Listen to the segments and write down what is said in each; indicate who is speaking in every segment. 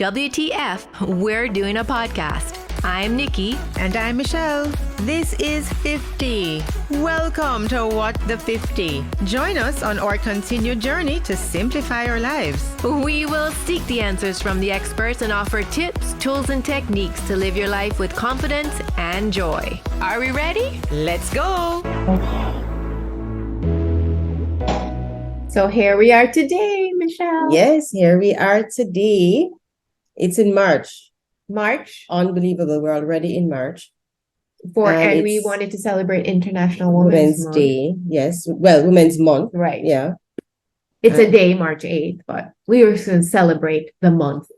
Speaker 1: WTF, we're doing a podcast. I'm Nikki.
Speaker 2: And I'm Michelle. This is 50. Welcome to What the 50. Join us on our continued journey to simplify our lives.
Speaker 1: We will seek the answers from the experts and offer tips, tools, and techniques to live your life with confidence and joy. Are we ready?
Speaker 2: Let's go.
Speaker 3: So here we are today, Michelle.
Speaker 4: Yes, here we are today. It's in March.
Speaker 3: March.
Speaker 4: Unbelievable. We're already in March.
Speaker 3: And we wanted to celebrate International Women's Month.
Speaker 4: Day. Yes. Well, Women's Month.
Speaker 3: Right.
Speaker 4: Yeah.
Speaker 3: It's a day, March 8th, but we were going to celebrate the month.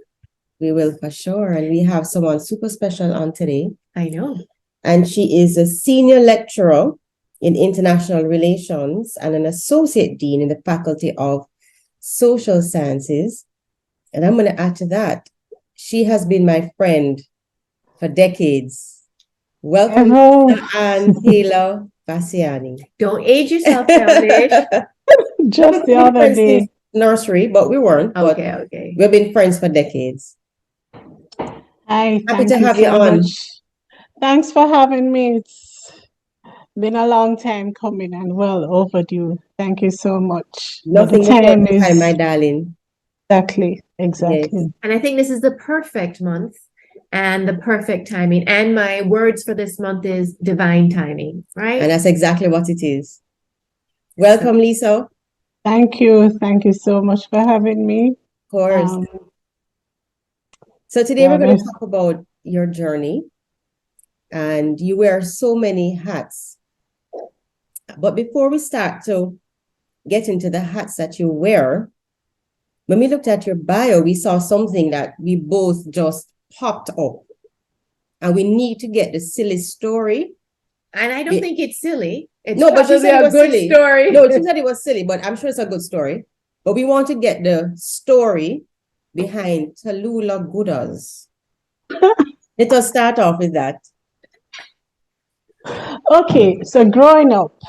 Speaker 4: We will for sure. And we have someone super special on today.
Speaker 3: I know.
Speaker 4: And she is a senior lecturer in international relations and an associate dean in the Faculty of Social Sciences. And I'm going to add to that, she has been my friend for decades. Welcome, and Tallulah Bassiani.
Speaker 3: Don't age yourself, Dominic.
Speaker 5: Just the other day.
Speaker 4: Nursery, but we weren't.
Speaker 3: Okay.
Speaker 4: We've been friends for decades.
Speaker 5: Hi,
Speaker 4: Happy to have you on.
Speaker 5: much. Thanks for having me. It's been a long time coming and well overdue. Thank you so much.
Speaker 4: Nothing time is my darling.
Speaker 5: Exactly.
Speaker 4: Yes.
Speaker 3: And I think this is the perfect month and the perfect timing. And my words for this month is divine timing, right?
Speaker 4: And that's exactly what it is. Welcome, Lisa.
Speaker 5: Thank you. Thank you so much for having me.
Speaker 4: Of course. So today we're going to talk about your journey. And you wear so many hats. But before we start to get into the hats that you wear, when we looked at your bio, we saw something that we both just popped up. And we need to get the silly story.
Speaker 3: And I don't think it's silly. It's
Speaker 4: no, but she said it was
Speaker 3: good
Speaker 4: silly.
Speaker 3: Story.
Speaker 4: No, she said it was silly, but I'm sure it's a good story. But we want to get the story behind Tallulah goodaz. Let us start off with that.
Speaker 5: Okay, so growing up,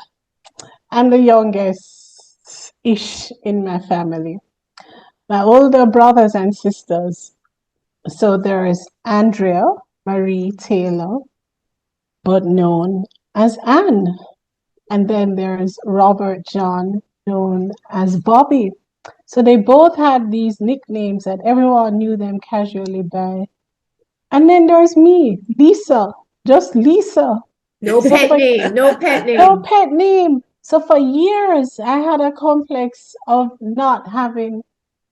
Speaker 5: I'm the youngest-ish in my family. My older brothers and sisters. So there is Andrea Marie Taylor, but known as Anne. And then there's Robert John, known as Bobby. So they both had these nicknames that everyone knew them casually by. And then there's me, Lisa, just Lisa.
Speaker 3: No pet name. No pet name.
Speaker 5: No pet name. So for years, I had a complex of not having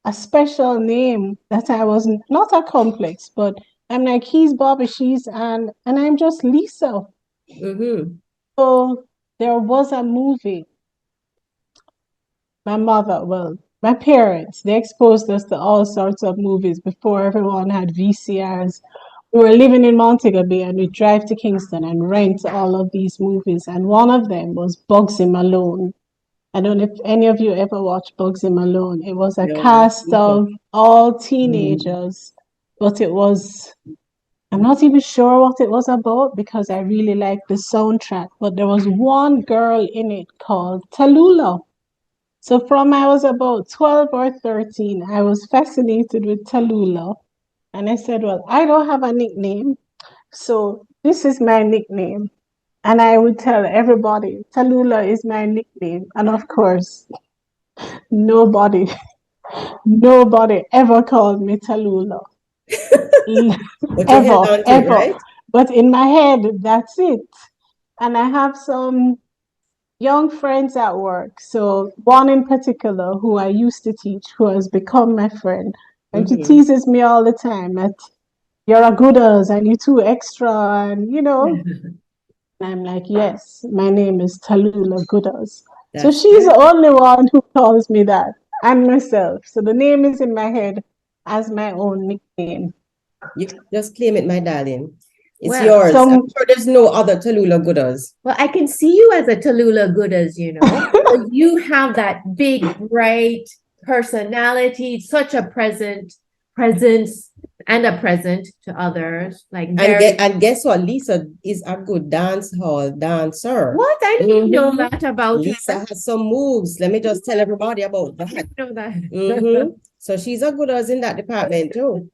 Speaker 5: a special name that I wasn't, not a complex, but I'm like, he's Bobby, she's Anne, and I'm just Lisa.
Speaker 4: Mm-hmm.
Speaker 5: So there was a movie. My parents, they exposed us to all sorts of movies before everyone had VCRs. We were living in Montego Bay and we'd drive to Kingston and rent all of these movies. And one of them was Bugsy Malone. I don't know if any of you ever watched Bugsy Malone. It was a cast of all teenagers, but it was, I'm not even sure what it was about because I really liked the soundtrack. But there was one girl in it called Tallulah. So from I was about 12 or 13, I was fascinated with Tallulah. And I said, well, I don't have a nickname, so this is my nickname. And I would tell everybody, Tallulah is my nickname. And of course, nobody ever called me Tallulah. ever.
Speaker 4: Right?
Speaker 5: But in my head, that's it. And I have some young friends at work. So one in particular who I used to teach, who has become my friend. And she teases me all the time that you're a goodaz and you're too extra and, And I'm like, yes, my name is Tallulah goodaz. So she's the only one who calls me that and myself. So the name is in my head as my own nickname.
Speaker 4: You just claim it, my darling. It's yours. I'm sure there's no other Tallulah goodaz.
Speaker 3: Well, I can see you as a Tallulah goodaz, So you have that big, bright personality, such a presence, and a present to others.
Speaker 4: And guess what? Lisa is a good dance hall dancer.
Speaker 3: What? I didn't know that about
Speaker 4: Lisa. Has some moves. Let me just tell everybody about that.
Speaker 3: I didn't know that.
Speaker 4: So she's a goodaz in that department too.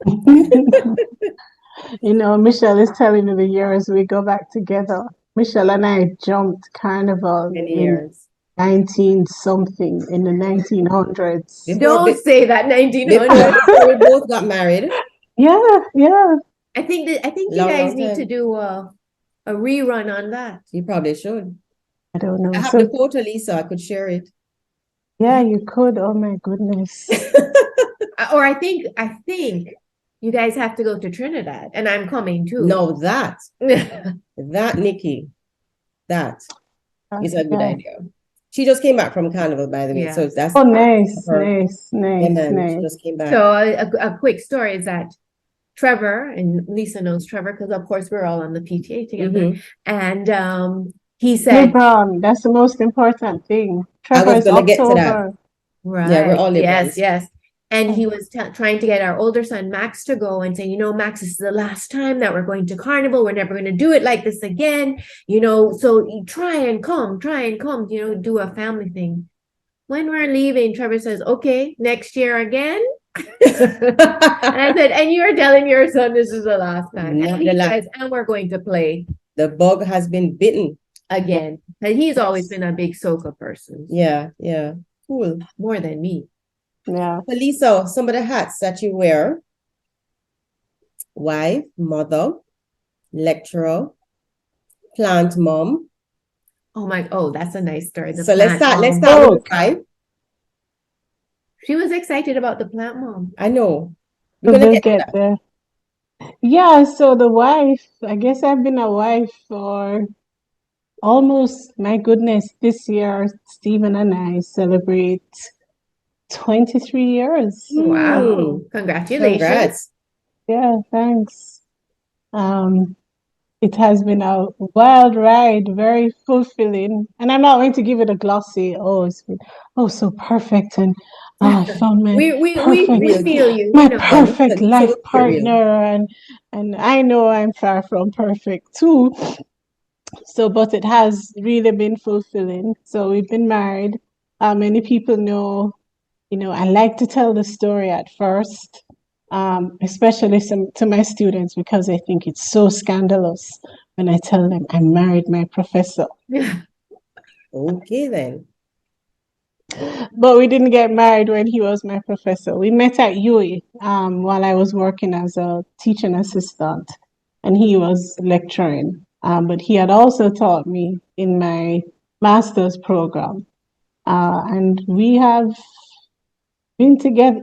Speaker 5: You know, Michelle is telling me the years we go back together. Michelle and I jumped carnival
Speaker 4: Many
Speaker 5: in
Speaker 4: years.
Speaker 5: 19 something in the 1900s.
Speaker 4: Before,
Speaker 3: Don't say that
Speaker 4: before
Speaker 3: 1900.
Speaker 4: we both got married.
Speaker 5: Yeah, yeah.
Speaker 3: I think you
Speaker 4: Long,
Speaker 3: guys
Speaker 4: long
Speaker 3: need to
Speaker 4: time.
Speaker 3: do a rerun on that.
Speaker 4: You probably should.
Speaker 5: I don't
Speaker 4: I
Speaker 5: know.
Speaker 4: have
Speaker 5: So,
Speaker 4: the photo, Lisa. I could share it.
Speaker 5: yeah, you could. Oh my goodness.
Speaker 3: Or I think you guys have to go to Trinidad, and I'm coming too.
Speaker 4: No, that Nikki, that is a good
Speaker 5: Yeah.
Speaker 4: idea. She just came back from carnival, by the way.
Speaker 3: Yeah.
Speaker 4: So that's
Speaker 5: Oh, nice,
Speaker 4: her.
Speaker 5: nice,
Speaker 4: Yeah,
Speaker 5: nice,
Speaker 4: man. She
Speaker 5: nice.
Speaker 4: just came back.
Speaker 3: So a quick story is that Trevor, and Lisa knows Trevor because of course we're all on the PTA together,
Speaker 4: Mhm.
Speaker 3: and he
Speaker 5: You're
Speaker 3: said,
Speaker 5: brown. That's the most important thing.
Speaker 4: I
Speaker 5: Trevor
Speaker 4: was
Speaker 5: is
Speaker 4: gonna get to that.
Speaker 5: October.
Speaker 4: Yeah, we're
Speaker 3: right,
Speaker 4: all
Speaker 3: yes,
Speaker 4: liberals.
Speaker 3: yes. And he was trying to get our older son Max to go and say, you know, Max, this is the last time that we're going to carnival. We're never going to do it like this again. You know, so you try and come, you know, do a family thing. When we're leaving, Trevor says, okay, next year again. And I said, and you're telling your son this is the last time.
Speaker 4: Not
Speaker 3: And
Speaker 4: the
Speaker 3: he
Speaker 4: last.
Speaker 3: says, and we're going to play
Speaker 4: The bug has been bitten.
Speaker 3: again. And he's always
Speaker 4: Yes.
Speaker 3: been a big soca person,
Speaker 4: Yeah, yeah. Cool.
Speaker 3: more than me.
Speaker 5: Yeah.
Speaker 4: So Lisa, some of the hats that you wear: wife, mother, lecturer, plant mom.
Speaker 3: Oh, that's a nice story. The
Speaker 4: So let's
Speaker 3: plant
Speaker 4: start
Speaker 3: mom.
Speaker 4: with the wife.
Speaker 3: She was excited about the plant mom.
Speaker 4: I know. We're
Speaker 5: So
Speaker 4: gonna
Speaker 5: we'll
Speaker 4: get to
Speaker 5: get
Speaker 4: that.
Speaker 5: there. Yeah, so the wife, I guess I've been a wife for almost, my goodness, this year, Stephen and I celebrate 23 years.
Speaker 3: Wow. Congratulations.
Speaker 4: Congrats.
Speaker 5: Yeah, thanks. It has been a wild ride, very fulfilling. And I'm not going to give it a glossy, oh, it's been so perfect. And I found my
Speaker 3: We
Speaker 5: perfect,
Speaker 3: feel you.
Speaker 5: my
Speaker 3: We know.
Speaker 4: Yeah,
Speaker 5: perfect
Speaker 4: Lisa
Speaker 5: life
Speaker 4: will keep it real.
Speaker 5: partner. And I know I'm far from perfect too. So, but it has really been fulfilling. So we've been married. Many people know, I like to tell the story at first, especially to my students, because I think it's so scandalous when I tell them I married my professor.
Speaker 4: Okay then.
Speaker 5: But we didn't get married when he was my professor. We met at UE while I was working as a teaching assistant, and he was lecturing. But he had also taught me in my master's program. And we have been together.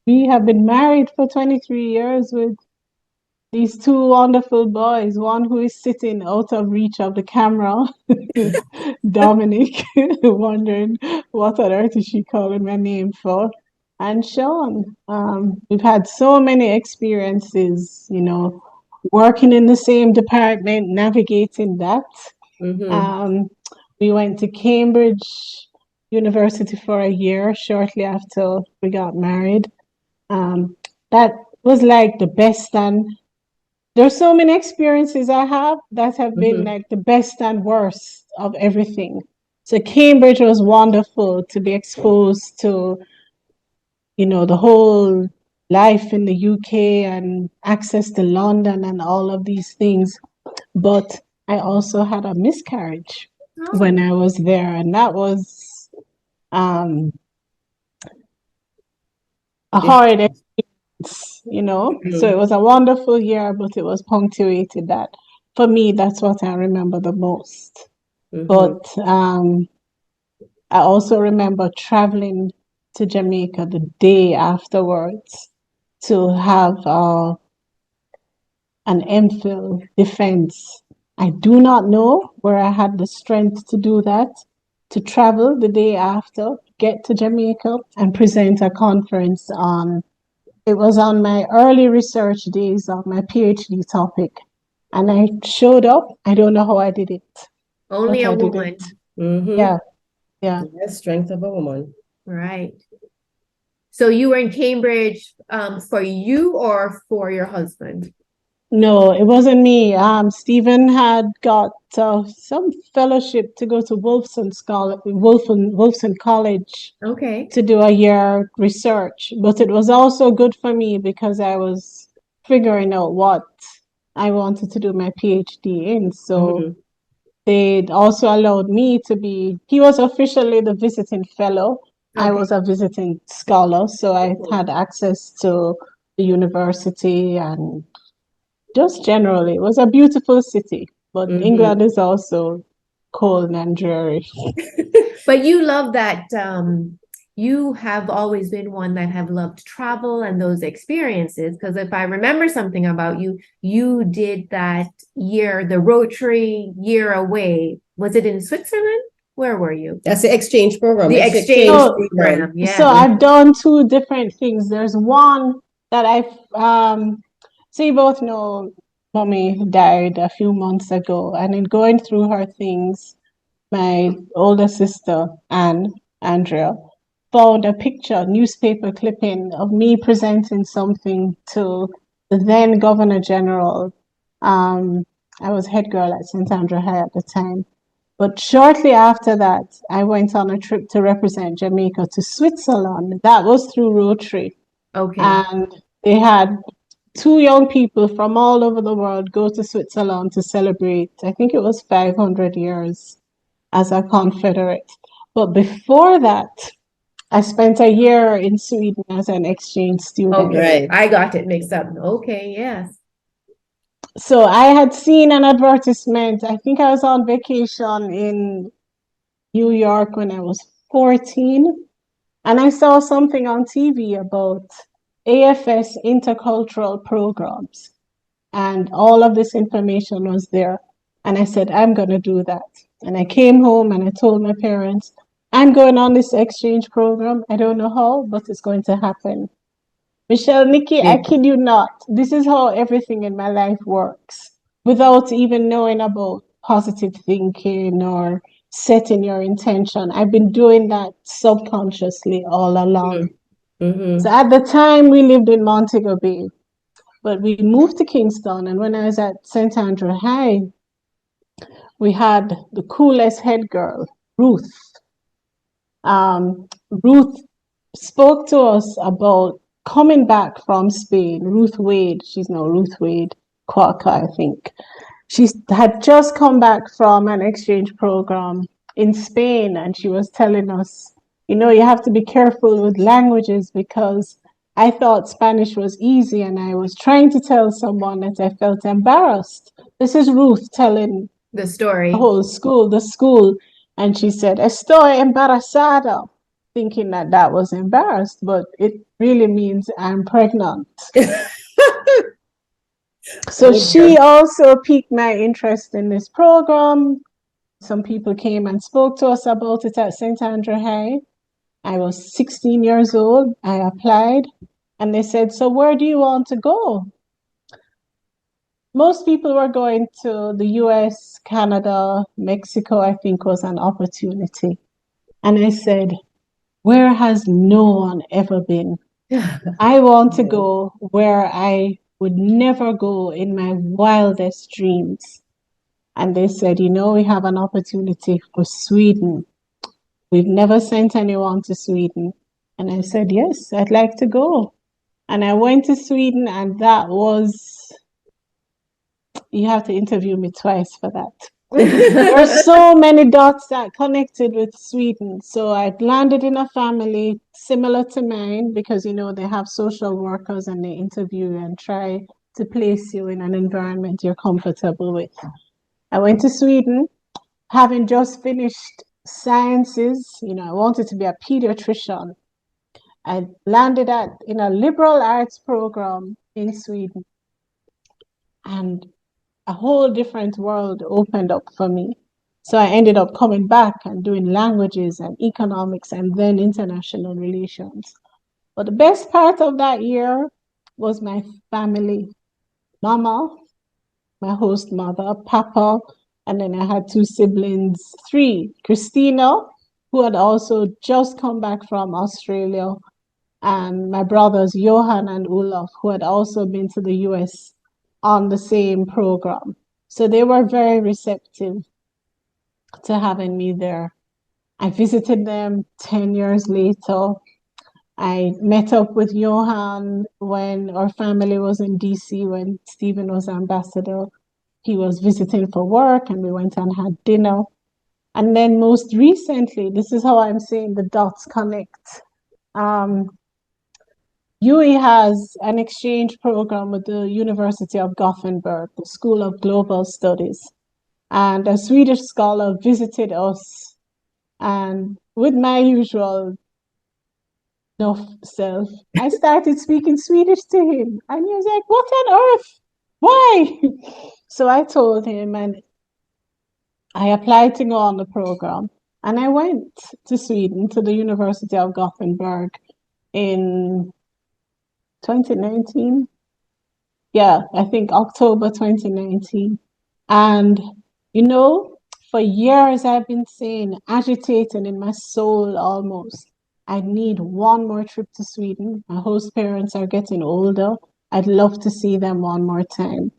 Speaker 5: We have been married for 23 years with these two wonderful boys. One who is sitting out of reach of the camera, Dominic, wondering what on earth is she calling my name for, and Sean. We've had so many experiences, working in the same department, navigating that.
Speaker 4: Mm-hmm.
Speaker 5: We went to Cambridge University for a year shortly after we got married. That was like the best, and there's so many experiences I have that have been like the best and worst of everything. So Cambridge was wonderful to be exposed to, the whole life in the UK and access to London and all of these things. But I also had a miscarriage when I was there, and that was a hard experience, So it was a wonderful year, but it was punctuated that for me, that's what I remember the most. But I also remember traveling to Jamaica the day afterwards to have an MPhil defense. I do not know where I had the strength to do that, to travel the day after, get to Jamaica and present a conference on, it was on my early research days of my PhD topic. And I showed up. I don't know how I did it.
Speaker 3: Only
Speaker 5: but
Speaker 3: a
Speaker 5: I did
Speaker 3: woman.
Speaker 5: it. Yeah.
Speaker 4: The strength of a woman.
Speaker 3: Right. So you were in Cambridge for you or for your husband?
Speaker 5: No, it wasn't me. Stephen had got some fellowship to go to Wolfson College
Speaker 3: Okay.
Speaker 5: to do a year research, but it was also good for me because I was figuring out what I wanted to do my PhD in. So
Speaker 4: Mhm.
Speaker 5: they also allowed me to be, he was officially the visiting fellow. I
Speaker 3: Okay.
Speaker 5: was a visiting scholar, so I
Speaker 3: Mhm.
Speaker 5: had access to the university and just generally, it was a beautiful city, but
Speaker 4: Mhm.
Speaker 5: England is also cold and dreary.
Speaker 3: But you love that you have always been one that have loved travel and those experiences. Because if I remember something about you, you did that year, the Rotary year away. Was it in Switzerland? Where were you?
Speaker 4: That's the exchange program.
Speaker 3: The
Speaker 4: It's the
Speaker 3: exchange
Speaker 4: exchange
Speaker 5: So,
Speaker 4: program.
Speaker 3: program.
Speaker 5: so
Speaker 3: Yes.
Speaker 5: I've done two different things. There's one that so you both know mommy died a few months ago, and in going through her things, my older sister, Andrea, found a picture, newspaper clipping of me presenting something to the then Governor General. Um, I was head girl at St. Andrew High at the time. But shortly after that, I went on a trip to represent Jamaica to Switzerland. That was through Rotary.
Speaker 3: Okay.
Speaker 5: And they had two young people from all over the world go to Switzerland to celebrate, I think it was 500 years as a Confederate. But before that, I spent a year in Sweden as an exchange student.
Speaker 3: Okay.
Speaker 4: Right.
Speaker 3: I got it mixed up. Okay. Yes.
Speaker 5: So I had seen an advertisement. I think I was on vacation in New York when I was 14, and I saw something on TV about AFS intercultural programs, and all of this information was there. And I said, I'm going to do that. And I came home and I told my parents, I'm going on this exchange program. I don't know how, but it's going to happen. Michelle, Nikki, I
Speaker 4: Yeah.
Speaker 5: kid you not. This is how everything in my life works without even knowing about positive thinking or setting your intention. I've been doing that subconsciously all along. So
Speaker 4: Mm-hmm.
Speaker 5: at the time, we lived in Montego Bay, but we moved to Kingston. And when I was at St. Andrew High, we had the coolest head girl, Ruth. Ruth spoke to us about coming back from Spain. Ruth Wade, she's now Ruth Wade Quaka, I think. She had just come back from an exchange program in Spain, and she was telling us, you have to be careful with languages because I thought Spanish was easy, and I was trying to tell someone that I felt embarrassed. This is Ruth telling
Speaker 3: The
Speaker 5: the
Speaker 3: story.
Speaker 5: whole school, and she said, Estoy embarazada, thinking that that was embarrassed, but it really means I'm pregnant. So
Speaker 4: Oh
Speaker 5: she
Speaker 4: dear.
Speaker 5: also piqued my interest in this program. Some people came and spoke to us about it at St. Andrew High. I was 16 years old. I applied and they said, so where do you want to go? Most people were going to the US, Canada, Mexico, I think was an opportunity. And I said, where has no one ever been? I want to
Speaker 4: Yeah.
Speaker 5: go where I would never go in my wildest dreams. And they said, we have an opportunity for Sweden. We've never sent anyone to Sweden. And I said, yes, I'd like to go. And I went to Sweden, and that was, you have to interview me twice for that. There are so many dots that connected with Sweden. So I landed in a family similar to mine because, they have social workers and they interview you and try to place you in an environment you're comfortable with. I went to Sweden, having just finished sciences. I wanted to be a pediatrician. I landed in a liberal arts program in Sweden, and a whole different world opened up for me. So I ended up coming back and doing languages and economics and then international relations. But the best part of that year was my family. Mama, my host mother, Papa, and then I had two siblings, three. Christina, who had also just come back from Australia, and my brothers, Johan and Olaf, who had also been to the US on the same program. So they were very receptive to having me there. I visited them 10 years later. I met up with Johan when our family was in DC when Stephen was ambassador. He was visiting for work and we went and had dinner. And then most recently, this is how I'm saying the dots connect. UE has an exchange program with the University of Gothenburg, the School of Global Studies. And a Swedish scholar visited us, and with my usual self, I started speaking Swedish to him. And he was like, "What on earth? Why?" So I told him, and I applied to go on the program. And I went to Sweden, to the University of Gothenburg in 2019. Yeah, I think October 2019. And, you know, for years I've been saying, agitating in my soul almost, I need one more trip to Sweden. My host parents are getting older. I'd love to see them one more time.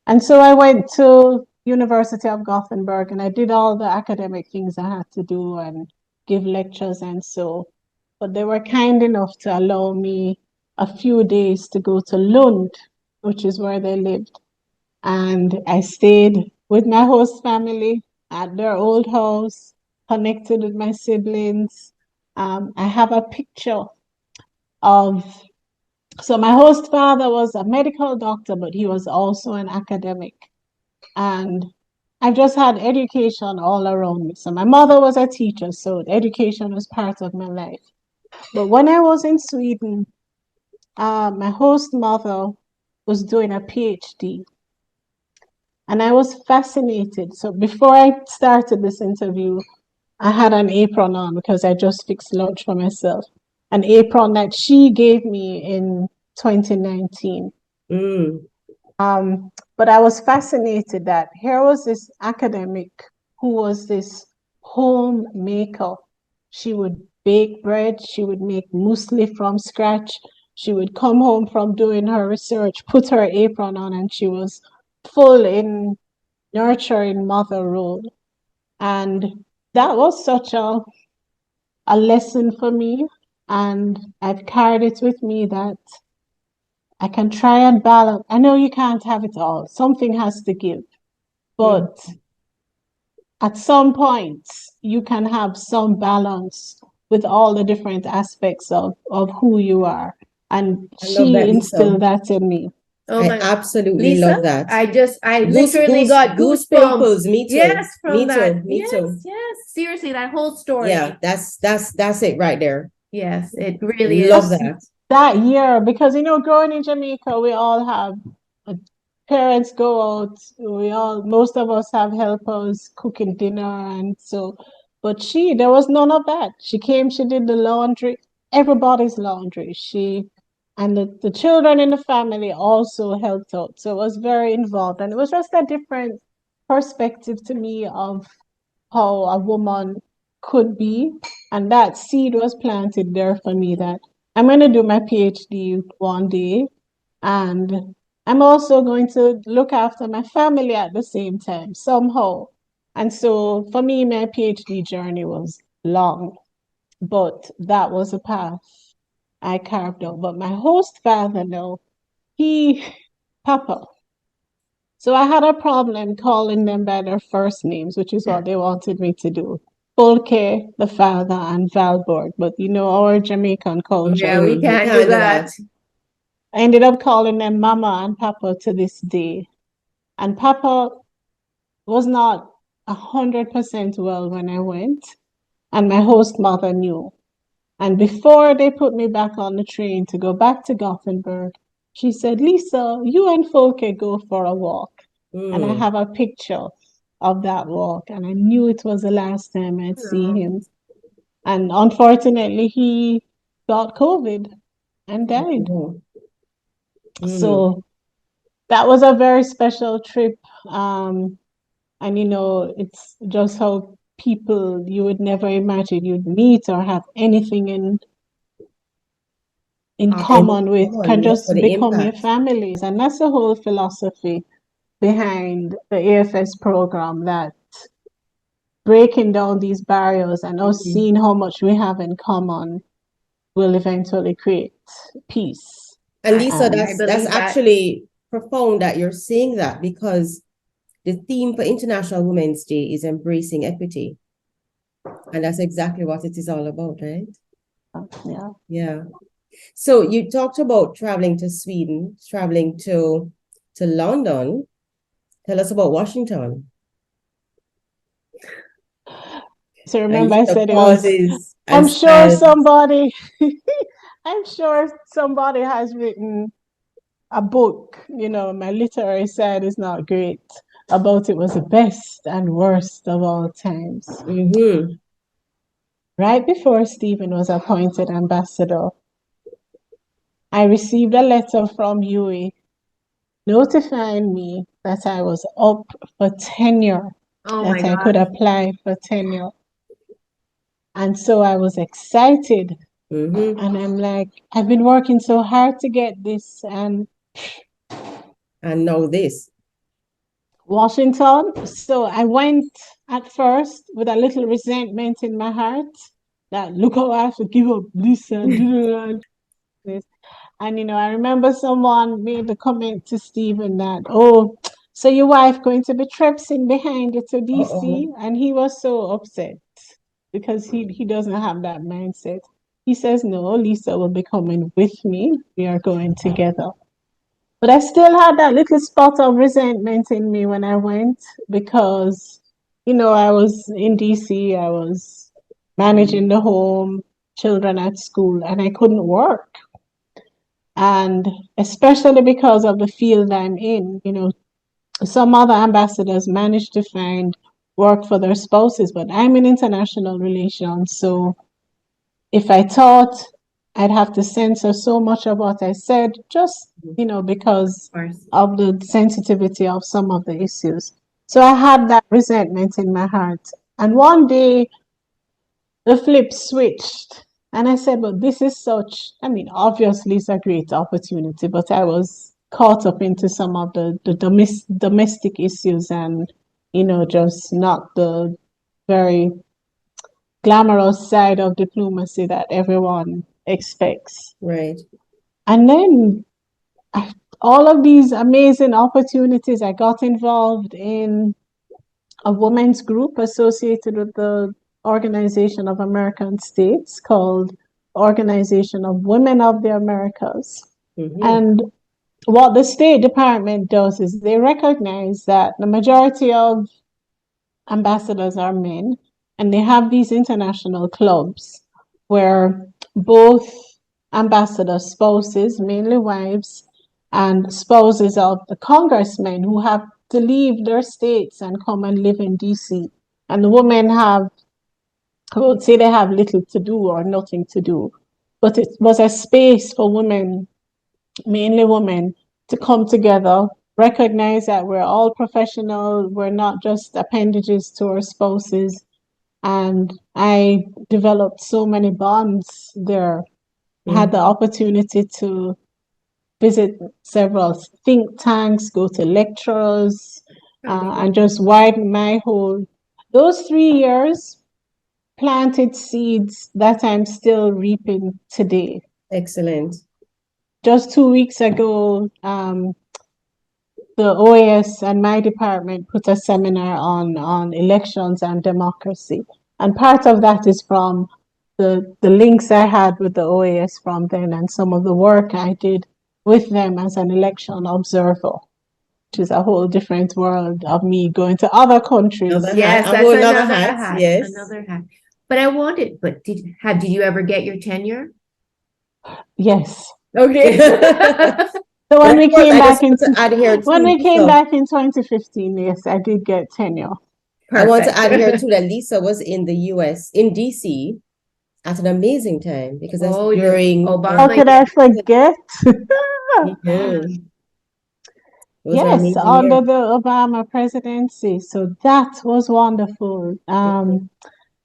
Speaker 5: And so I went to University of Gothenburg and I did all the academic things I had to do and give lectures and so. But they were kind enough to allow me a few days to go to Lund, which is where they lived. And I stayed with my host family at their old house, connected with my siblings. I have a picture of, so my host father was a medical doctor, but he was also an academic. And I've just had education all around me. So my mother was a teacher, so education was part of my life. But when I was in Sweden, my host mother was doing a PhD. And I was fascinated. So before I started this interview, I had an apron on because I just fixed lunch for myself. An apron that she gave me in 2019. But I was fascinated that here was this academic who was this homemaker. She would bake bread, she would make muesli from scratch. She would come home from doing her research, put her apron on, and she was full in nurturing mother role. And that was such a lesson for me. And I've carried it with me that I can try and balance. I know you can't have it all. Something has to give. But at some point, you can have some balance with all the different aspects of who you are. And
Speaker 4: I love
Speaker 5: she
Speaker 4: that, Lisa.
Speaker 5: instilled that in me.
Speaker 3: Oh
Speaker 4: I
Speaker 3: my,
Speaker 4: absolutely
Speaker 3: Lisa,
Speaker 4: love that.
Speaker 3: I literally got goosebumps.
Speaker 4: Goosebumps. Me too.
Speaker 3: Yes, from
Speaker 4: Me
Speaker 3: that.
Speaker 4: too. Me
Speaker 3: Yes,
Speaker 4: too.
Speaker 3: yes. Seriously, that whole story.
Speaker 4: Yeah, that's it right there.
Speaker 3: Yes, it really
Speaker 4: Love
Speaker 3: is.
Speaker 4: that.
Speaker 5: That year, because growing in Jamaica, we all have parents go out. Most of us have helpers cooking dinner, and so. But there was none of that. She came, she did the laundry, everybody's laundry. And the children in the family also helped out. So it was very involved, and it was just a different perspective to me of how a woman could be, and that seed was planted there for me that I'm going to do my PhD one day, and I'm also going to look after my family at the same time somehow. And so for me, my PhD journey was long, but that was a path I carved out. But my host father, no, Papa. So I had a problem calling them by their first names, which is what they wanted me to do. Folke, the father, and Valborg. But our Jamaican culture.
Speaker 3: Yeah, we can't do that.
Speaker 5: I ended up calling them Mama and Papa to this day. And Papa was not 100% well when I went, and my host mother knew. And before they put me back on the train to go back to Gothenburg, she said, "Lisa, you and Folke go for a walk." And I have a picture of that walk, and I knew it was the last time I'd see him. And unfortunately, he got COVID and died. So that was a very special trip. And it's just how people you would never imagine you'd meet or have anything in
Speaker 3: Awesome.
Speaker 5: common with can
Speaker 4: Look for
Speaker 5: just
Speaker 4: the
Speaker 5: become your
Speaker 4: impact.
Speaker 5: families. And that's the whole philosophy behind the AFS program, that breaking down these barriers and us seeing how much we have in common will eventually create peace.
Speaker 4: And Lisa,
Speaker 3: I
Speaker 4: that's
Speaker 3: believe that.
Speaker 4: actually profound that you're saying that, because the theme for International Women's Day is embracing equity. And that's exactly what it is all about, right?
Speaker 5: Yeah.
Speaker 4: Yeah. So you talked about traveling to Sweden, traveling to London. Tell us about Washington.
Speaker 5: So
Speaker 4: And
Speaker 5: remember I
Speaker 4: Lisa
Speaker 5: said it was,
Speaker 4: pauses
Speaker 5: I'm
Speaker 4: and
Speaker 5: sure
Speaker 4: stands.
Speaker 5: somebody I'm sure somebody has written a book, my literary side is not great, about it was the best and worst of all times.
Speaker 4: Mm-hmm.
Speaker 5: Right before Stephen was appointed ambassador, I received a letter from UA notifying me that I was up for tenure,
Speaker 3: Oh my
Speaker 5: that I could
Speaker 3: gosh.
Speaker 5: apply for tenure. And so I was excited.
Speaker 4: Mm-hmm.
Speaker 5: And I'm like, I've been working so hard to get this. And
Speaker 4: And now this.
Speaker 5: Washington. So I went at first with a little resentment in my heart that look how I have to give up this and this. And I remember someone made the comment to Stephen that, oh, so your wife going to be traipsing behind you to DC?
Speaker 4: Uh-oh.
Speaker 5: And he was so upset because he doesn't have that mindset. He says, no, Lisa will be coming with me. We are going together. But I still had that little spot of resentment in me when I went because, I was in DC, I was managing the home, children at school, and I couldn't work. And especially because of the field I'm in, some other ambassadors manage to find work for their spouses, but I'm in international relations. So if I thought I'd have to censor so much of what I said, just, because
Speaker 3: Of course.
Speaker 5: of the sensitivity of some of the issues. So I had that resentment in my heart. And one day the flip switched. And I said, but this is obviously it's a great opportunity, but I was caught up into some of the domestic issues and, just not the very glamorous side of diplomacy that everyone expects.
Speaker 4: Right.
Speaker 5: And then all of these amazing opportunities, I got involved in a women's group associated with the Organization of American States called Organization of Women of the Americas.
Speaker 4: Mm-hmm.
Speaker 5: And what the State Department does is they recognize that the majority of ambassadors are men, and they have these international clubs where both ambassador spouses, mainly wives, and spouses of the congressmen who have to leave their states and come and live in DC. And the women I would say they have little to do or nothing to do, but it was a space for women, mainly women, to come together, recognize that we're all professional, we're not just appendages to our spouses. And I developed so many bonds there. I had the opportunity to visit several think tanks, go to lectures, and just widen my whole. Those 3 years planted seeds that I'm still reaping today.
Speaker 4: Excellent.
Speaker 5: Just 2 weeks ago, the OAS and my department put a seminar on elections and democracy. And part of that is from the links I had with the OAS from then and some of the work I did with them as an election observer, which is a whole different world of me going to other countries.
Speaker 4: Another
Speaker 3: Yes,
Speaker 4: hat. A
Speaker 3: that's
Speaker 4: whole
Speaker 3: another
Speaker 4: another hat.
Speaker 3: hat.
Speaker 4: Yes.
Speaker 3: Another hat. But did you ever get your tenure?
Speaker 5: Yes.
Speaker 3: Okay.
Speaker 5: So when we came
Speaker 4: I
Speaker 5: back
Speaker 4: just want to add here
Speaker 5: when
Speaker 4: too,
Speaker 5: we came
Speaker 4: Lisa.
Speaker 5: back in 2015, yes, I did get tenure.
Speaker 4: I want to add here
Speaker 3: Perfect.
Speaker 4: too that Lisa was in the US, in DC, at an amazing time, because that's
Speaker 3: Oh,
Speaker 4: during
Speaker 3: Obama.
Speaker 5: How could I forget?
Speaker 4: Mhm. It was an
Speaker 5: Yes,
Speaker 4: amazing year.
Speaker 5: under the Obama presidency. So that was wonderful.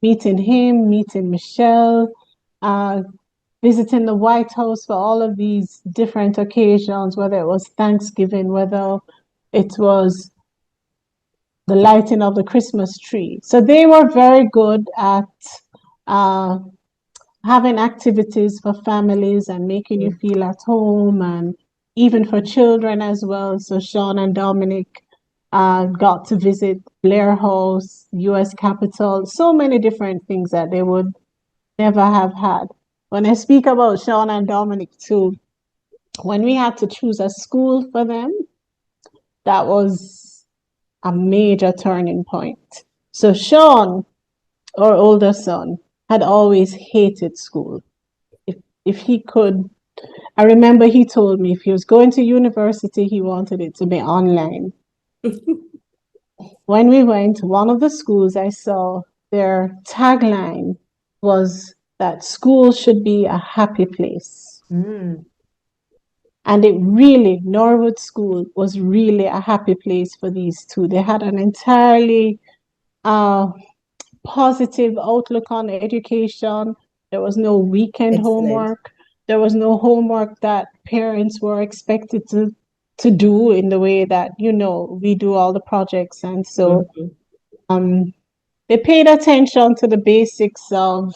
Speaker 5: Meeting him, meeting Michelle, visiting the White House for all of these different occasions, whether it was Thanksgiving, whether it was the lighting of the Christmas tree. So they were very good at uh, having activities for families and making you feel at home, and even for children as well. So Sean and Dominic got to visit Blair House, US Capitol, so many different things that they would never have had. When I speak about Sean and Dominic too, when we had to choose a school for them, that was a major turning point. So Sean, our older son, had always hated school. If he could, I remember he told me if he was going to university, he wanted it to be online. When we went to one of the schools, I saw their tagline was that school should be a happy place. And it really, Norwood School was really a happy place for these two. They had an entirely positive outlook on education. There was no weekend homework. There was no homework that parents were expected to do in the way that, we do all the projects. And so they paid attention to the basics of,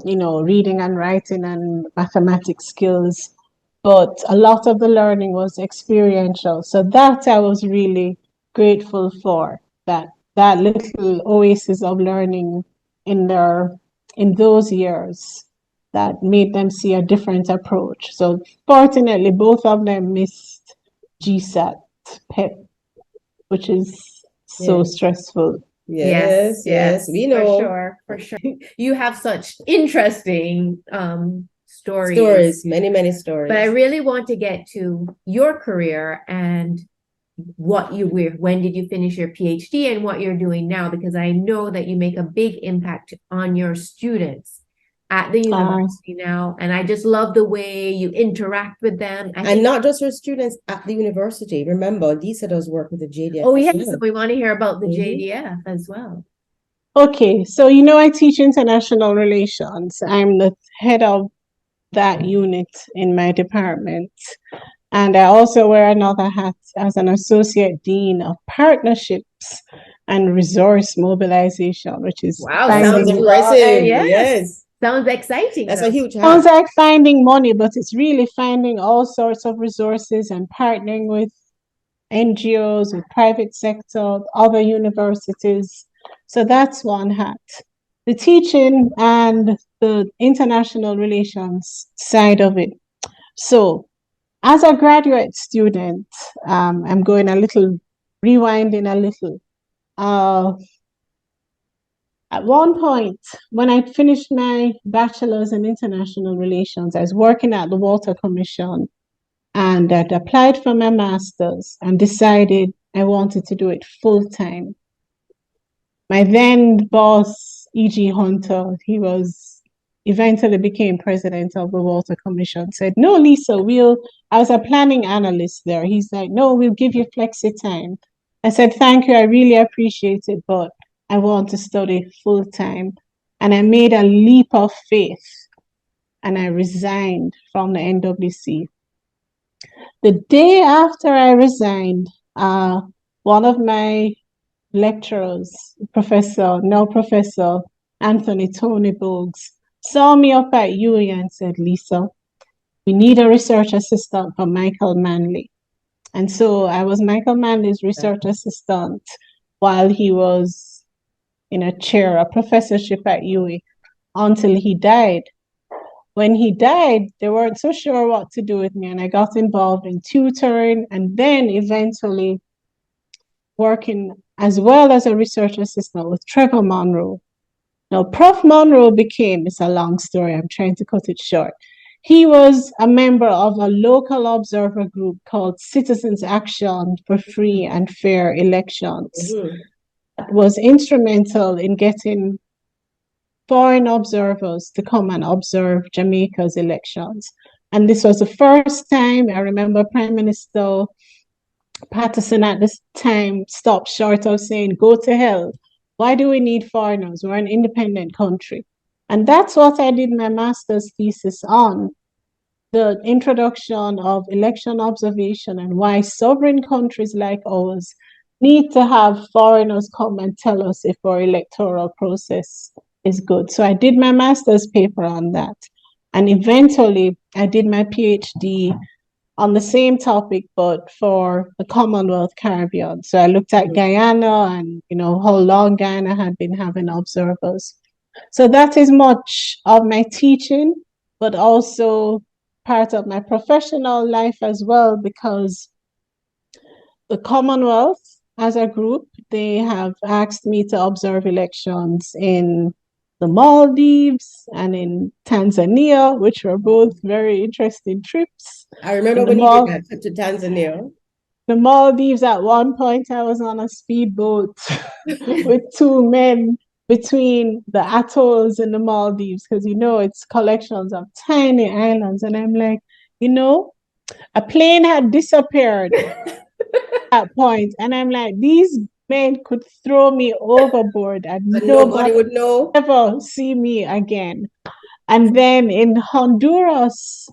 Speaker 5: reading and writing and mathematics skills. But a lot of the learning was experiential. So that I was really grateful for, that little oasis of learning in those years that made them see a different approach. So fortunately, both of them missed GSAT PEP, which is so stressful.
Speaker 4: Yes, we know.
Speaker 3: For sure. You have such interesting
Speaker 4: Stories, many stories.
Speaker 3: But I really want to get to your career and when did you finish your PhD and what you're doing now, because I know that you make a big impact on your students at the university now, and I just love the way you interact with them.
Speaker 4: And not just your students at the university. Remember, Lisa does work with the JDF.
Speaker 3: Oh yes, we want to hear about the JDF as well.
Speaker 5: Okay, so I teach international relations. I'm the head of that unit in my department. And I also wear another hat as an associate dean of partnerships and resource mobilization, which is
Speaker 4: sounds impressive. Yes.
Speaker 3: Sounds exciting.
Speaker 4: That's a huge hat.
Speaker 5: Sounds like finding money, but it's really finding all sorts of resources and partnering with NGOs, with private sector, other universities. So that's one hat. The teaching and the international relations side of it. So as a graduate student, I'm going rewinding a little. At one point, when I finished my bachelor's in international relations, I was working at the Water Commission, and I'd applied for my master's and decided I wanted to do it full time. My then boss, E.G. Hunter, he eventually became president of the Water Commission, said, "No, Lisa, I was a planning analyst there." He's like, "No, we'll give you flexi time." I said, "Thank you, I really appreciate it, but I want to study full time." And I made a leap of faith and I resigned from the NWC. The day after I resigned, one of my lecturers, Professor Anthony Tony Bogues, saw me up at UE and said, "Lisa, we need a research assistant for Michael Manley." And so I was Michael Manley's research assistant while he was in a professorship at UE, until he died. When he died, they weren't so sure what to do with me, and I got involved in tutoring and then eventually working as well as a research assistant with Trevor Monroe. Now, Prof. Monroe it's a long story, I'm trying to cut it short. He was a member of a local observer group called Citizens Action for Free and Fair Elections. That was instrumental in getting foreign observers to come and observe Jamaica's elections. And this was the first time, I remember Prime Minister Patterson at this time stopped short of saying, "Go to hell. Why do we need foreigners? We're an independent country." And that's what I did my master's thesis on, the introduction of election observation and why sovereign countries like ours need to have foreigners come and tell us if our electoral process is good. So I did my master's paper on that. And eventually I did my PhD on the same topic, but for the Commonwealth Caribbean. So I looked at Guyana and, how long Guyana had been having observers. So that is much of my teaching, but also part of my professional life as well, because the Commonwealth as a group, they have asked me to observe elections in the Maldives and in Tanzania, which were both very interesting trips.
Speaker 4: I remember when you did that trip to Tanzania.
Speaker 5: The Maldives, at one point, I was on a speedboat with two men between the atolls in the Maldives, because it's collections of tiny islands. And I'm like, a plane had disappeared at that point. And I'm like, these men could throw me overboard and
Speaker 4: But nobody would know.
Speaker 5: ever see me again. And then in Honduras,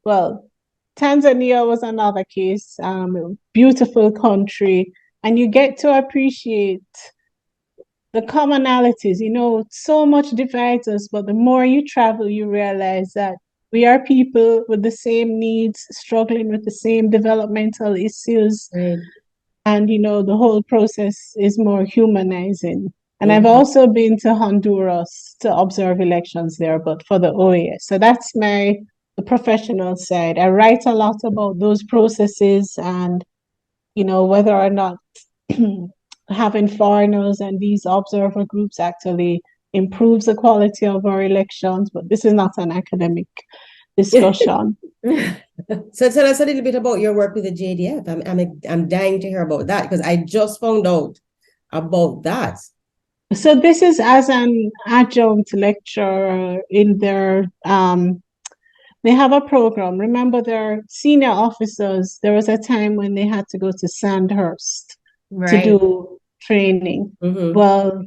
Speaker 5: well, Tanzania was another case, beautiful country, and you get to appreciate the commonalities. So much divides us, but the more you travel, you realize that we are people with the same needs, struggling with the same developmental issues.
Speaker 4: Right.
Speaker 5: And, the whole process is more humanizing. And I've also been to Honduras to observe elections there, but for the OAS. So that's the professional side. I write a lot about those processes and, whether or not having foreigners and these observer groups actually improves the quality of our elections. But this is not an academic discussion.
Speaker 4: So tell us a little bit about your work with the JDF. I'm dying to hear about that, because I just found out about that.
Speaker 5: So this is as an adjunct lecturer in their they have a program. Remember, their senior officers, there was a time when they had to go to Sandhurst to do training. Well,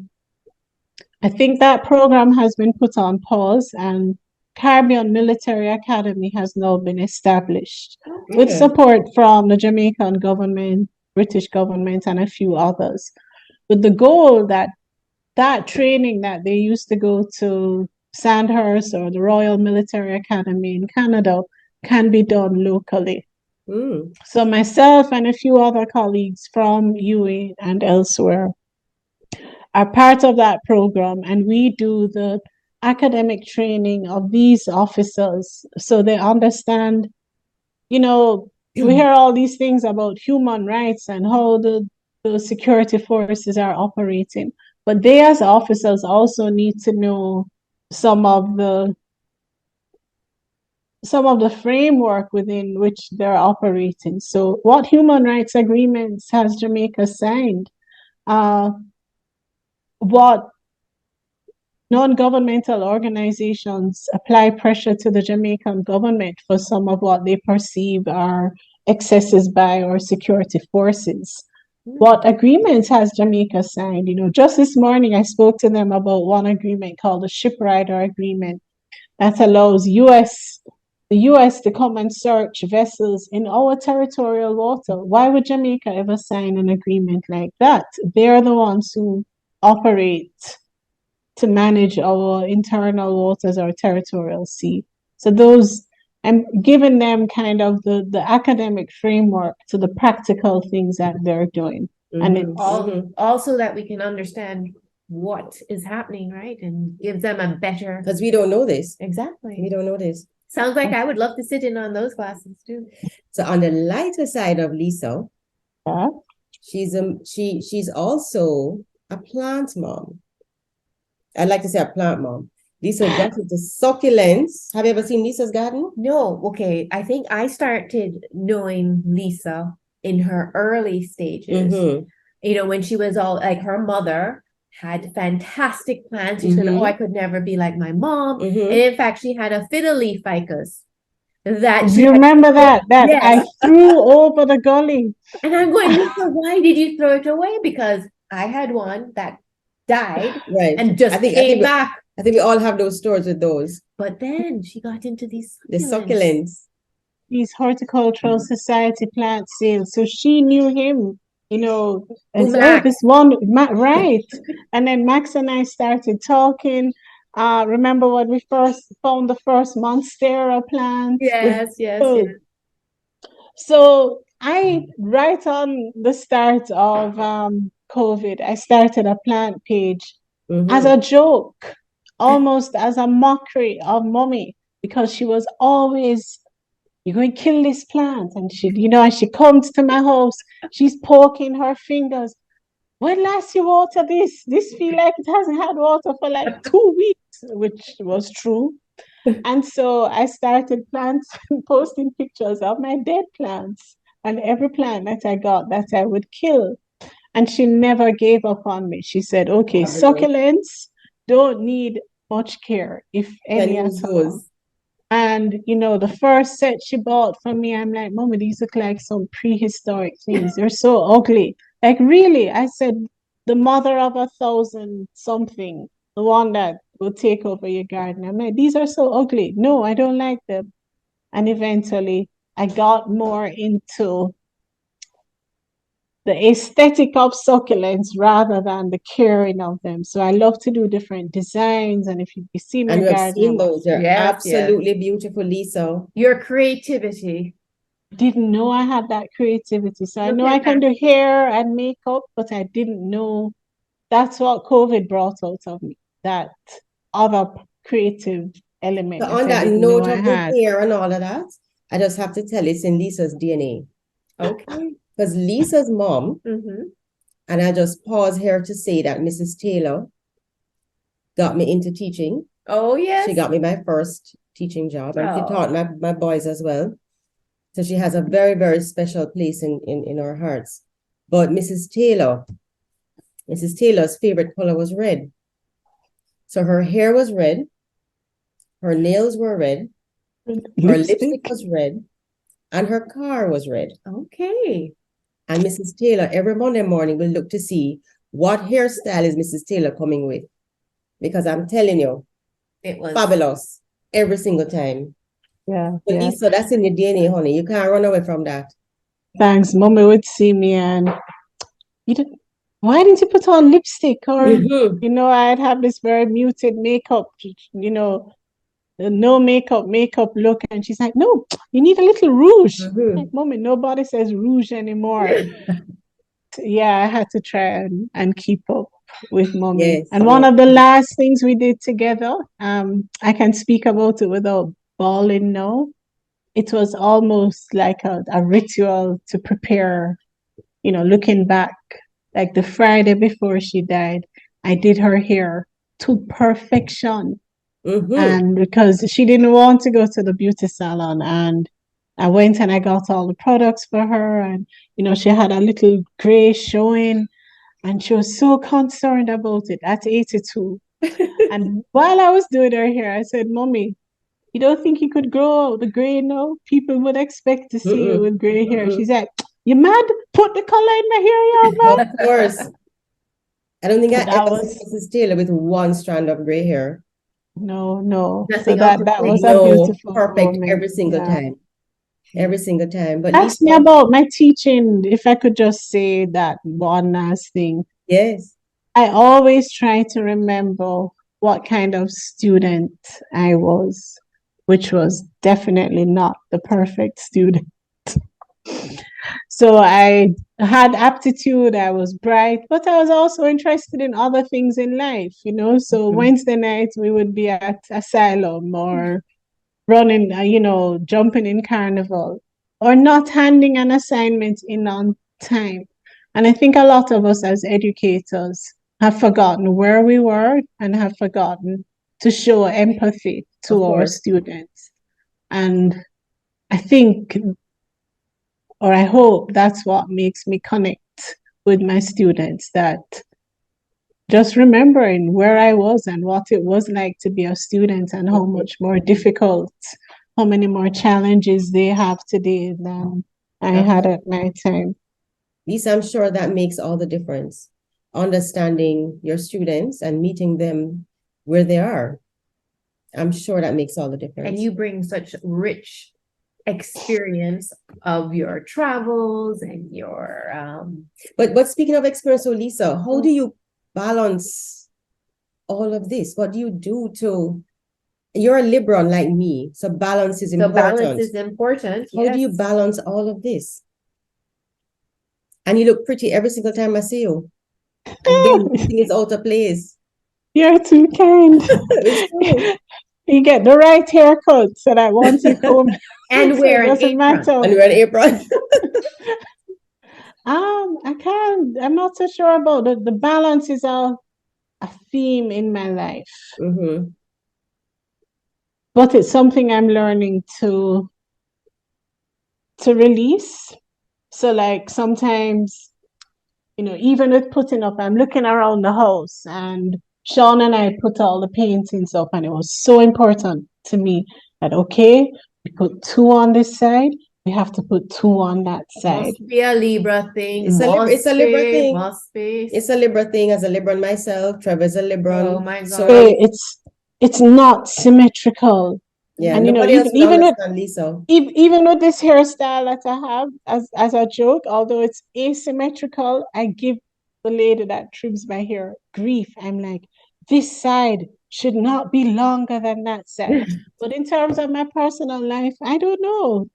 Speaker 5: I think that program has been put on pause, and Caribbean Military Academy has now been established with support from the Jamaican government, British government, and a few others, with the goal that training that they used to go to Sandhurst or the Royal Military Academy in Canada can be done locally. So myself and a few other colleagues from UA and elsewhere are part of that program, and we do the academic training of these officers so they understand, we hear all these things about human rights and how the security forces are operating, but they as officers also need to know some of the framework within which they're operating. So what human rights agreements has Jamaica signed? What non-governmental organizations apply pressure to the Jamaican government for some of what they perceive are excesses by our security forces? What agreements has Jamaica signed? Just this morning, I spoke to them about one agreement called the Shipwrighter Agreement that allows the US to come and search vessels in our territorial water. Why would Jamaica ever sign an agreement like that? They're the ones who operate to manage our internal waters, our territorial sea. So those, I'm giving them kind of the academic framework to the practical things that they're doing. And it's
Speaker 3: also that we can understand what is happening, right? And give them a better...
Speaker 4: Because we don't know this.
Speaker 3: Exactly.
Speaker 4: We don't know this.
Speaker 3: Sounds like I would love to sit in on those classes too.
Speaker 4: So on the lighter side of Lisa, she's also a plant mom. I'd like to say a plant mom. Lisa got into succulents. Have you ever seen Lisa's garden?
Speaker 3: No. Okay. I think I started knowing Lisa in her early stages. When she was all like, her mother had fantastic plants. She said, "Oh, I could never be like my mom." And in fact, she had a fiddle leaf ficus that
Speaker 5: you remember that
Speaker 3: yes.
Speaker 5: I threw over the gully.
Speaker 3: And I'm going, Lisa, why did you throw it away? Because I had one that died and just came back.
Speaker 4: I think we all have those stories with those.
Speaker 3: But then she got into these
Speaker 4: The
Speaker 3: succulents.
Speaker 4: succulents.
Speaker 5: These horticultural society plant sales. So she knew him, as, oh,
Speaker 3: Max.
Speaker 5: this one, right. And then Max and I started talking. Remember when we first found the first Monstera plant?
Speaker 3: Yes.
Speaker 5: So right on the start of COVID, I started a plant page as a joke, almost as a mockery of mommy, because she was always, you're going to kill this plant. And as she comes to my house, she's poking her fingers. When last you water this? This feel like it hasn't had water for like 2 weeks, which was true. And so I started posting pictures of my dead plants and every plant that I got that I would kill. And she never gave up on me. She said, okay, succulents don't need much care, if any at all. And, the first set she bought for me, I'm like, Mama, these look like some prehistoric things. They're so ugly. Like, really? I said, the mother of 1,000 something, the one that will take over your garden. I'm like, these are so ugly. No, I don't like them. And eventually I got more into the aesthetic of succulents rather than the caring of them. So I love to do different designs. And if you see my
Speaker 4: And
Speaker 5: garden,
Speaker 4: I've seen those. They're
Speaker 3: Yes,
Speaker 4: absolutely beautiful, Lisa.
Speaker 3: Your creativity.
Speaker 5: Didn't know I had that creativity. So I
Speaker 3: Look
Speaker 5: know
Speaker 3: at
Speaker 5: I can
Speaker 3: that.
Speaker 5: do hair and makeup, but I didn't know that's what COVID brought out of me, that other creative element
Speaker 4: So
Speaker 5: that
Speaker 4: on
Speaker 5: I
Speaker 4: that
Speaker 5: didn't know
Speaker 4: note
Speaker 5: I
Speaker 4: of the
Speaker 5: had.
Speaker 4: hair and all of that, I just have to tell it's in Lisa's DNA.
Speaker 3: Okay.
Speaker 4: Because Lisa's mom,
Speaker 3: Mm-hmm.
Speaker 4: and I just pause here to say that Mrs. Taylor got me into teaching.
Speaker 3: Oh, yes.
Speaker 4: She got me my first teaching job, and she taught my boys as well. So she has a very, very special place in our hearts. But Mrs. Taylor's favorite color was red. So her hair was red, her nails were red, her lipstick was red, and her car was red.
Speaker 3: Okay.
Speaker 4: And Mrs. Taylor every Monday morning will look to see what hairstyle is Mrs. Taylor coming with. Because I'm telling you,
Speaker 3: It was
Speaker 4: fabulous every single time.
Speaker 5: Yeah.
Speaker 4: So Lisa, that's in your DNA, honey. You can't run away from that.
Speaker 5: Thanks. Mommy would see me and why didn't you put on lipstick? Or, I'd have this very muted makeup, no makeup look. And she's like, no, you need a little rouge. Like, Mommy, nobody says rouge anymore. Yeah, I had to try and keep up with Mommy.
Speaker 4: Yes,
Speaker 5: and one of the last things we did together, I can speak about it without bawling now. It was almost like a ritual to prepare, looking back, like the Friday before she died, I did her hair to perfection. And because she didn't want to go to the beauty salon, and I went and I got all the products for her, and she had a little gray showing, and she was so concerned about it at 82. And while I was doing her hair, I said, Mommy, you don't think you could grow out the gray now? People would expect to see you with gray hair. She's like, you mad? Put the color in my hair, you mad?
Speaker 4: Of course. I don't think I ever seen Mrs. Taylor with one strand of gray hair.
Speaker 5: No.
Speaker 3: Nothing
Speaker 5: So that was a beautiful
Speaker 4: perfect
Speaker 5: moment.
Speaker 4: every single time. Every single time. But
Speaker 5: Ask me about my teaching, if I could just say that one last thing.
Speaker 4: Yes.
Speaker 5: I always try to remember what kind of student I was, which was definitely not the perfect student. So I had aptitude, I was bright, but I was also interested in other things in life, So Wednesday nights we would be at Asylum or running, jumping in carnival or not handing an assignment in on time. And I think a lot of us as educators have forgotten where we were and have forgotten to show empathy to our students. And I think, or I hope, that's what makes me connect with my students, that just remembering where I was and what it was like to be a student and how much more difficult, how many more challenges they have today than I had at my time.
Speaker 4: Lisa, I'm sure that makes all the difference. Understanding your students and meeting them where they are. I'm sure that makes all the difference.
Speaker 3: And you bring such rich experience of your travels and your
Speaker 4: But speaking of experience, so Lisa, how do you balance all of this? What do you do to, you're a Libran like me, so balance is
Speaker 3: so
Speaker 4: important.
Speaker 3: balance is important.
Speaker 4: How do you
Speaker 3: Yes.
Speaker 4: balance all of this? And you look pretty every single time I see you. Again, nothing is out of place.
Speaker 5: You're too kind.
Speaker 4: It's true.
Speaker 5: You get the right haircut so that once you comb,
Speaker 3: And
Speaker 5: so
Speaker 3: wear
Speaker 5: it
Speaker 3: an
Speaker 5: doesn't
Speaker 3: apron.
Speaker 5: matter.
Speaker 4: And we're an apron.
Speaker 5: I can't. I'm not so sure about the balance is a theme in my life,
Speaker 4: Mm-hmm.
Speaker 5: but it's something I'm learning to release. So like sometimes, even with putting up, I'm looking around the house and Sean and I put all the paintings up, and it was so important to me that, okay, we put 2 on this side, we have to put 2 on that side.
Speaker 3: Must be a Libra thing.
Speaker 4: It's a Libra thing.
Speaker 3: Must be.
Speaker 4: It's a Libra thing. As a Libran myself, Trevor's a Libran.
Speaker 3: Oh my
Speaker 4: So
Speaker 3: God.
Speaker 5: It's not symmetrical.
Speaker 4: yeah,
Speaker 5: And
Speaker 4: nobody else would
Speaker 5: even
Speaker 4: understand Lisa.
Speaker 5: even with this hairstyle that I have as a joke, although it's asymmetrical, I give the lady that trims my hair grief. I'm like, this side should not be longer than that side. But in terms of my personal life, I don't know.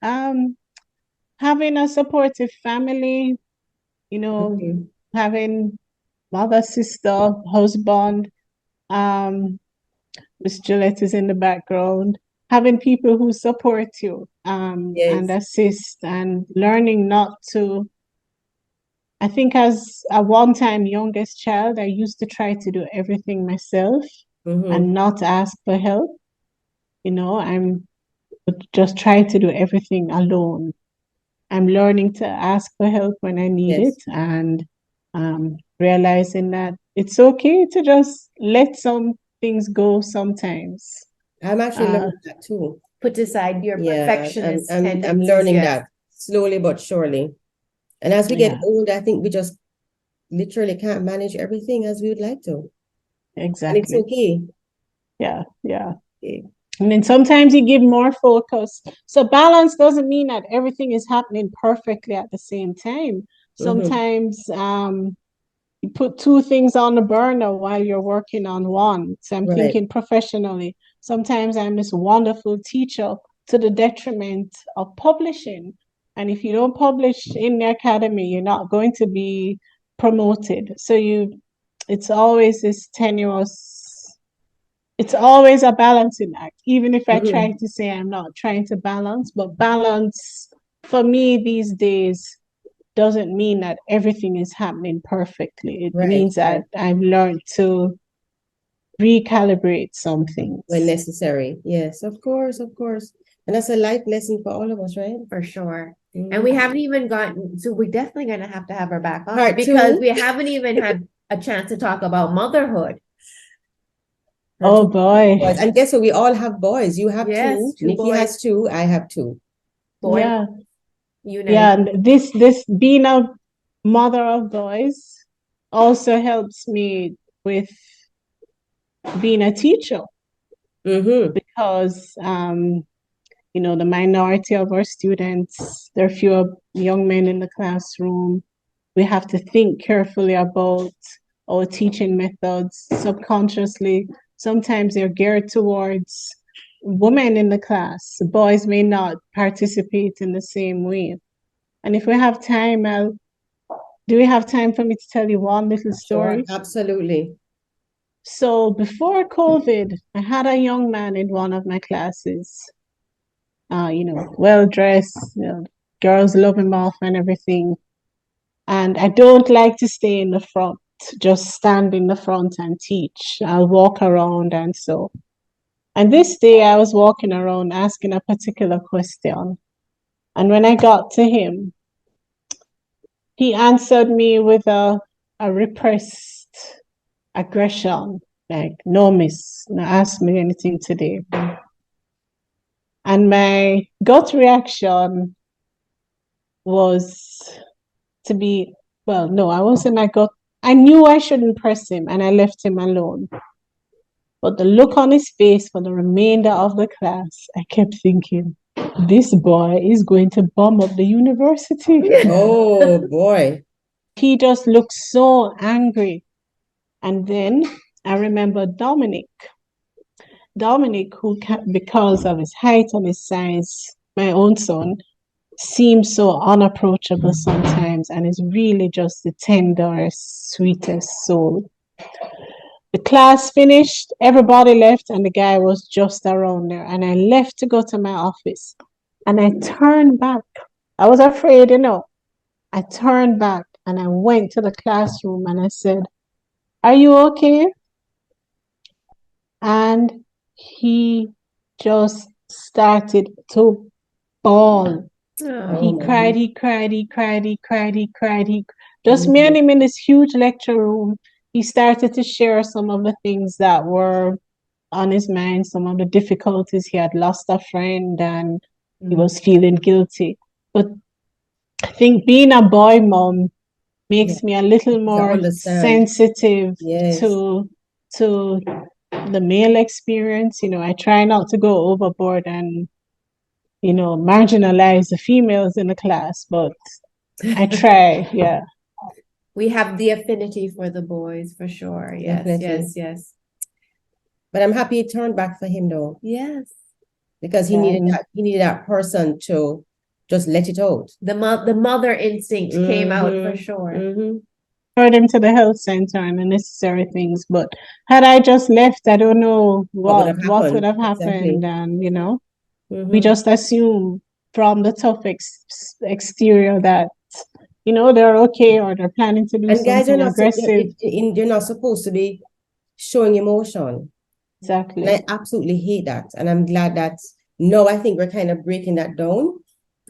Speaker 5: Having a supportive family,
Speaker 4: Mhm.
Speaker 5: having mother, sister, husband, Miss Gillette is in the background. Having people who support you
Speaker 4: Yes.
Speaker 5: and assist, and learning not to. I think as a one-time youngest child, I used to try to do everything myself
Speaker 4: Mhm.
Speaker 5: and not ask for help. I'm just trying to do everything alone. I'm learning to ask for help when I need
Speaker 4: Yes.
Speaker 5: it, and realizing that it's okay to just let some things go sometimes.
Speaker 4: I'm actually learning that too.
Speaker 3: Put aside your
Speaker 4: Yeah,
Speaker 3: perfectionist
Speaker 4: I'm
Speaker 3: tendencies.
Speaker 4: learning
Speaker 3: Yes.
Speaker 4: that slowly but surely. And as we get
Speaker 5: Yeah.
Speaker 4: older, I think we just literally can't manage everything as we would like to. And it's
Speaker 5: Exactly.
Speaker 4: okay.
Speaker 5: Yeah.
Speaker 4: Okay.
Speaker 5: And then sometimes you give more focus. So balance doesn't mean that everything is happening perfectly at the same time. Sometimes you put 2 things on the burner while you're working on one. So I'm
Speaker 4: Right.
Speaker 5: thinking professionally. Sometimes I'm this wonderful teacher to the detriment of publishing. And if you don't publish in the academy, you're not going to be promoted. So it's always this tenuous, it's always a balancing act. Even if I try to say I'm not trying to balance, but balance for me these days doesn't mean that everything is happening perfectly. It
Speaker 4: Right,
Speaker 5: means that I've learned to recalibrate some things.
Speaker 4: when necessary. Yes, of course, of course. And that's a life lesson for all of us, right?
Speaker 3: For sure. And we haven't even gotten, so we're definitely going to have her back on
Speaker 4: Part
Speaker 3: because
Speaker 4: two.
Speaker 3: we haven't even had a chance to talk about motherhood.
Speaker 5: Oh boy.
Speaker 4: Boys. And guess what? We all have boys. You have
Speaker 3: Yes,
Speaker 4: 2.
Speaker 3: 2
Speaker 4: Nikki
Speaker 3: boys.
Speaker 4: has 2. I have 2.
Speaker 3: Boy,
Speaker 5: Yeah.
Speaker 3: unite.
Speaker 5: Yeah. And this being a mother of boys also helps me with being a teacher because the minority of our students, there are fewer young men in the classroom. We have to think carefully about our teaching methods subconsciously. Sometimes they're geared towards women in the class. Boys may not participate in the same way. And if we have time, do we have time for me to tell you one little story?
Speaker 4: Sure, absolutely.
Speaker 5: So before COVID, I had a young man in one of my classes, well dressed, girls love him off and everything. And I don't like to stay in the front, just stand in the front and teach. I'll walk around and so. And this day I was walking around asking a particular question. And when I got to him, he answered me with a repressed aggression, like, no, miss, not ask me anything today. And my gut reaction was to be, well, no, I wasn't my gut. I knew I shouldn't press him and I left him alone. But the look on his face for the remainder of the class, I kept thinking, this boy is going to bomb up the university.
Speaker 4: Oh boy.
Speaker 5: He just looked so angry. And then I remember Dominic, who, because of his height and his size, my own son, seems so unapproachable sometimes and is really just the tenderest, sweetest soul. The class finished, everybody left, and the guy was just around there. And I left to go to my office. And I turned back. I was afraid, I turned back and I went to the classroom and I said, "Are you okay?" And he just started to bawl. He
Speaker 3: Oh,
Speaker 5: cried, he cried, he cried, he cried, he cried. Just me and him in this huge lecture room. He started to share some of the things that were on his mind, some of the difficulties. He had lost a friend and he was feeling guilty. But I think being a boy mom makes me a little more
Speaker 4: understand.
Speaker 5: sensitive
Speaker 4: Yes.
Speaker 5: to the male experience. I try not to go overboard and marginalize the females in the class, but I try. Yeah.
Speaker 3: we have the affinity for the boys for sure. Yes,
Speaker 4: Definitely.
Speaker 3: yes.
Speaker 4: But I'm happy it turned back for him though,
Speaker 3: Yes.
Speaker 4: because he needed that person to just let it out.
Speaker 3: The mother instinct came out for sure.
Speaker 5: Referred him to the health center and the necessary things, but had I just left, I don't know what would have happened.
Speaker 4: Exactly.
Speaker 5: And we just assume from the tough exterior that they're okay or they're planning to do
Speaker 4: And guys
Speaker 5: something aggressive.
Speaker 4: you're not supposed to be showing emotion.
Speaker 5: Exactly.
Speaker 4: And I absolutely hate that. And I'm glad that now I think we're kind of breaking that down.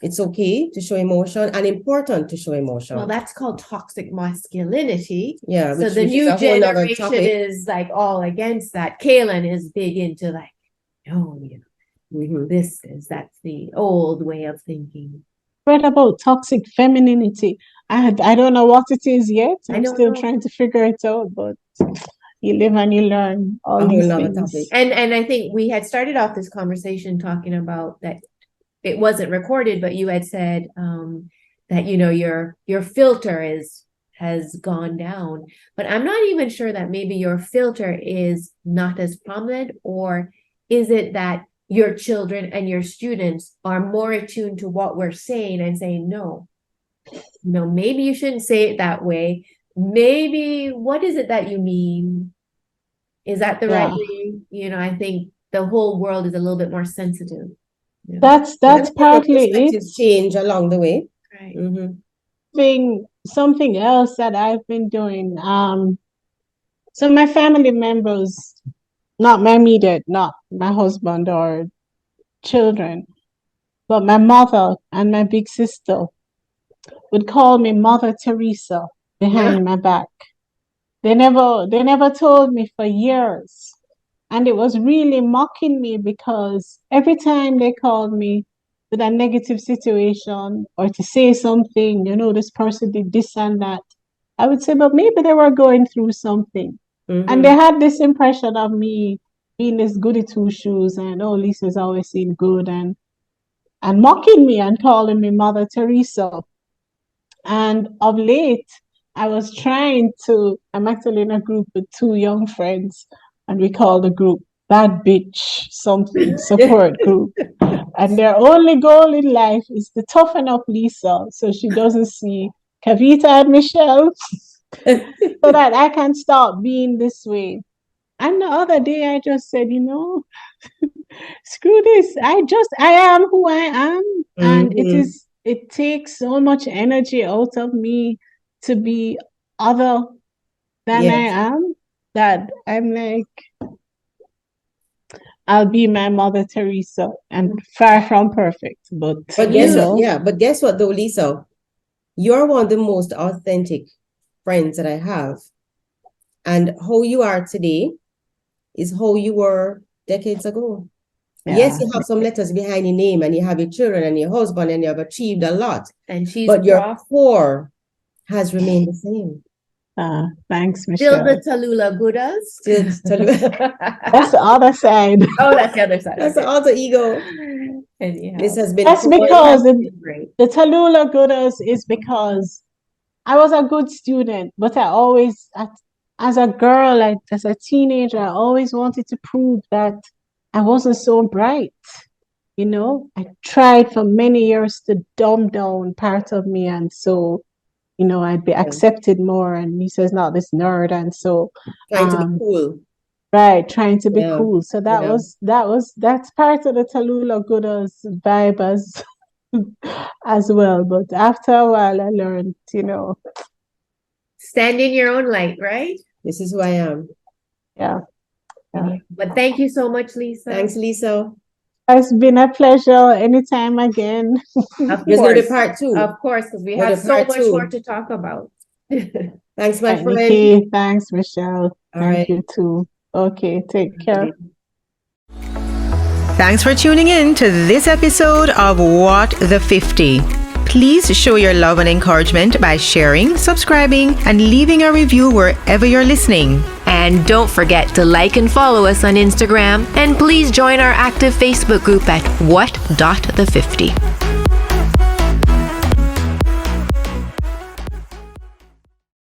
Speaker 4: It's okay to show emotion and important to show emotion.
Speaker 3: Well, that's called toxic masculinity.
Speaker 4: Yeah.
Speaker 3: So the new generation is like all against that. Kaylin is big into like, no, that's the old way of thinking.
Speaker 5: Read about toxic femininity. I don't know what it is yet. I'm still trying to figure it out, but you live and you learn all these things.
Speaker 3: And I think we had started off this conversation talking about that. It wasn't recorded, but you had said that your filter has gone down. But I'm not even sure that maybe your filter is not as prominent, or is it that your children and your students are more attuned to what we're saying and saying, no, maybe you shouldn't say it that way. Maybe, what is it that you mean? Is that the right way? I think the whole world is a little bit more sensitive.
Speaker 5: That's partly it.
Speaker 4: Change along the way.
Speaker 3: Right.
Speaker 5: Something else that I've been doing. So my family members, not my immediate, not my husband or children, but my mother and my big sister would call me Mother Theresa behind my back. They never told me for years. And it was really mocking me because every time they called me with a negative situation or to say something, this person did this and that, I would say, but maybe they were going through something. And they had this impression of me being this goody two shoes and, oh, Lisa's always seen good, and mocking me and calling me Mother Teresa. And of late, I'm actually in a group with two young friends, and we call the group Bad Bitch something support group. And their only goal in life is to toughen up Lisa so she doesn't see Kavita and Michelle, so that I can stop being this way. And the other day I just said, screw this. I am who I am. And it takes so much energy out of me to be other than I am, that I'm like, I'll be my Mother Teresa, and far from perfect. But
Speaker 4: guess what? Yeah, but guess what though, Lisa? You're one of the most authentic friends that I have. And how you are today is how you were decades ago. Yeah. Yes, you have some letters behind your name, and you have your children and your husband, and you have achieved a lot.
Speaker 3: And
Speaker 4: but your core has remained the same.
Speaker 5: Thanks,
Speaker 3: Still
Speaker 5: Michelle.
Speaker 3: the Tallulah goodaz?
Speaker 4: Still Tallulah.
Speaker 5: That's the other side.
Speaker 3: Oh, that's the other side.
Speaker 4: That's
Speaker 3: okay.
Speaker 4: the alter ego.
Speaker 3: Anyhow.
Speaker 4: This has been
Speaker 5: That's
Speaker 4: fun.
Speaker 5: because
Speaker 3: That's been great.
Speaker 5: the Tallulah goodaz is because I was a good student, but I always, as a girl, as a teenager, I always wanted to prove that I wasn't so bright. You know, I tried for many years to dumb down part of me, and so, you know, I'd be accepted more. And he says, "Not this nerd," and so,
Speaker 4: Trying to be cool.
Speaker 5: right, trying to be
Speaker 4: Yeah,
Speaker 5: cool. So
Speaker 4: yeah.
Speaker 5: that's part of the Tallulah goodaz vibe as well. But after a while, I learned, you know,
Speaker 3: Stand in your own light, right?
Speaker 4: This is who I am.
Speaker 5: yeah.
Speaker 3: But thank you so much, Lisa.
Speaker 4: Thanks, Lisa.
Speaker 5: It's been a pleasure. Anytime again.
Speaker 3: Of
Speaker 4: There's going to be
Speaker 3: course.
Speaker 4: part 2.
Speaker 3: Of course, because we
Speaker 4: Gonna
Speaker 3: have
Speaker 4: do
Speaker 3: so
Speaker 4: part
Speaker 3: much
Speaker 4: 2.
Speaker 3: more to talk about.
Speaker 4: Thanks, my
Speaker 5: Right,
Speaker 4: friend.
Speaker 5: Niki. Thanks, Michelle.
Speaker 4: All
Speaker 5: Thank
Speaker 4: right.
Speaker 5: you too. Okay, take care.
Speaker 2: Thanks for tuning in to this episode of What the 50. Please show your love and encouragement by sharing, subscribing, and leaving a review wherever you're listening.
Speaker 1: And don't forget to like and follow us on Instagram. And please join our active Facebook group at what.the50.